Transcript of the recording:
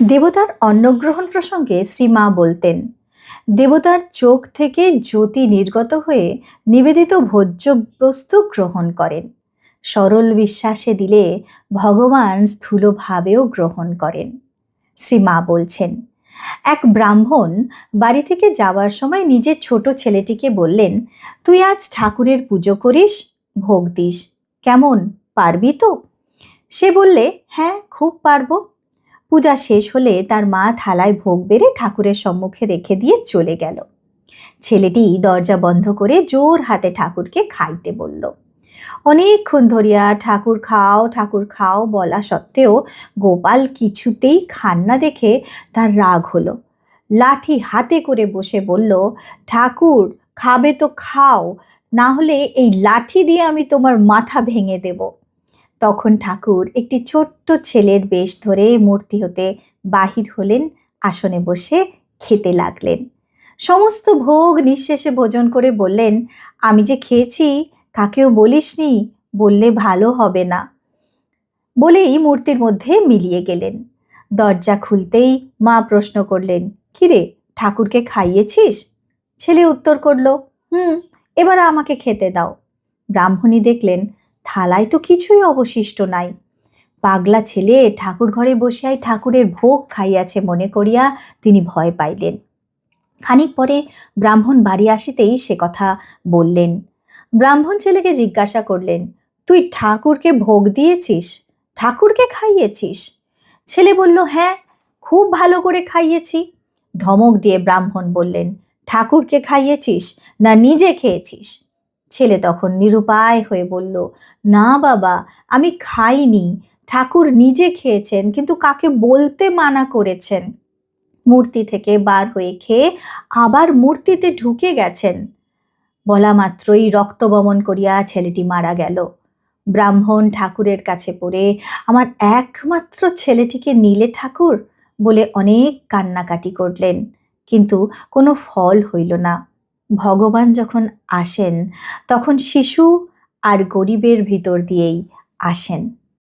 দেবতার অন্নগ্রহণ প্রসঙ্গে শ্রীমা বলতেন, দেবতার চোখ থেকে জ্যোতি নির্গত হয়ে নিবেদিত ভোজ্য বস্তু গ্রহণ করেন। সরল বিশ্বাসে দিলে ভগবান স্থূলভাবেও গ্রহণ করেন। শ্রীমা বলছেন, এক ব্রাহ্মণ বাড়ি থেকে যাওয়ার সময় নিজের ছোট ছেলেটিকে বললেন, তুই আজ ঠাকুরের পুজো করিস, ভোগ দিস, কেমন, পারবি তো? সে বললে, হ্যাঁ, খুব পারবো। পূজা শেষ হলে তার মা থালায় ভোগ বেড়ে ঠাকুরের সম্মুখে রেখে দিয়ে চলে গেল। ছেলেটি দরজা বন্ধ করে জোর হাতে ঠাকুরকে খাইতে বলল। অনেকক্ষণ ধরিয়া ঠাকুর খাও বলা সত্ত্বেও গোপাল কিছুতেই খান না দেখে তার রাগ হলো। লাঠি হাতে করে বসে বলল, ঠাকুর খাবে তো খাও, না হলে এই লাঠি দিয়ে আমি তোমার মাথা ভেঙে দেব। তখন ঠাকুর একটি ছোট্ট ছেলের বেশ ধরে মূর্তি হতে বাহির হলেন, আসনে বসে খেতে লাগলেন। সমস্ত ভোগ নিঃশেষে ভোজন করে বললেন, আমি যে খেয়েছি কাকেও বলিসনি, বললে ভালো হবে না। বলেই মূর্তির মধ্যে মিলিয়ে গেলেন। দরজা খুলতেই মা প্রশ্ন করলেন, কিরে, ঠাকুরকে খাইয়েছিস? ছেলে উত্তর করল, এবার আমাকে খেতে দাও। ব্রাহ্মণী দেখলেন থালায় তো কিছুই অবশিষ্ট নাই। পাগলা ছেলে ঠাকুর ঘরে বসিয়াই ঠাকুরের ভোগ খাইয়াছে মনে করিয়া তিনি ভয় পাইলেন। খানিক পরে ব্রাহ্মণ বাড়ি আসিতেই সে কথা বললেন। ব্রাহ্মণ ছেলেকে জিজ্ঞাসা করলেন, তুই ঠাকুরকে ভোগ দিয়েছিস, ঠাকুরকে খাইয়েছিস? ছেলে বলল, হ্যাঁ, খুব ভালো করে খাইয়েছি। ধমক দিয়ে ব্রাহ্মণ বললেন, ঠাকুরকে খাইয়েছিস না নিজে খেয়েছিস? ছেলে তখন নিরুপায় হয়ে বলল, না বাবা, আমি খাইনি, ঠাকুর নিজে খেয়েছেন, কিন্তু কাকে বলতে মানা করেছেন। মূর্তি থেকে বার হয়ে খেয়ে আবার মূর্তিতে ঢুকে গেছেন। বলা মাত্রই রক্তবমন করিয়া ছেলেটি মারা গেল। ব্রাহ্মণ ঠাকুরের কাছে পড়ে, আমার একমাত্র ছেলেটিকে নিলে ঠাকুর, বলে অনেক কান্নাকাটি করলেন, কিন্তু কোনো ফল হইল না। ভগবান যখন আসেন তখন শিশু আর গরিবের ভিতর দিয়েই আসেন।